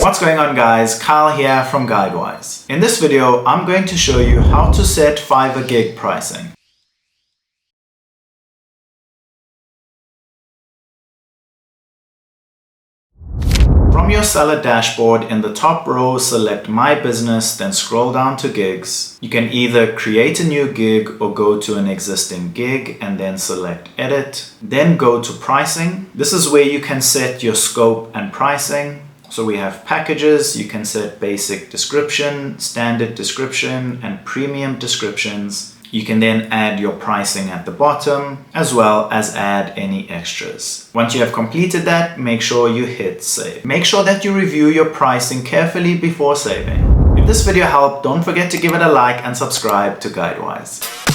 What's going on guys, Kyle here from Guidewise. In this video, I'm going to show you how to set Fiverr gig pricing. From your seller dashboard, in the top row, select My Business, then scroll down to Gigs. You can either create a new gig or go to an existing gig and then select Edit. Then go to Pricing. This is where you can set your scope and pricing. So we have packages, you can set basic description, standard description, and premium descriptions. You can then add your pricing at the bottom, as well as add any extras. Once you have completed that, make sure you hit save. Make sure that you review your pricing carefully before saving. If this video helped, don't forget to give it a like and subscribe to Guidewise.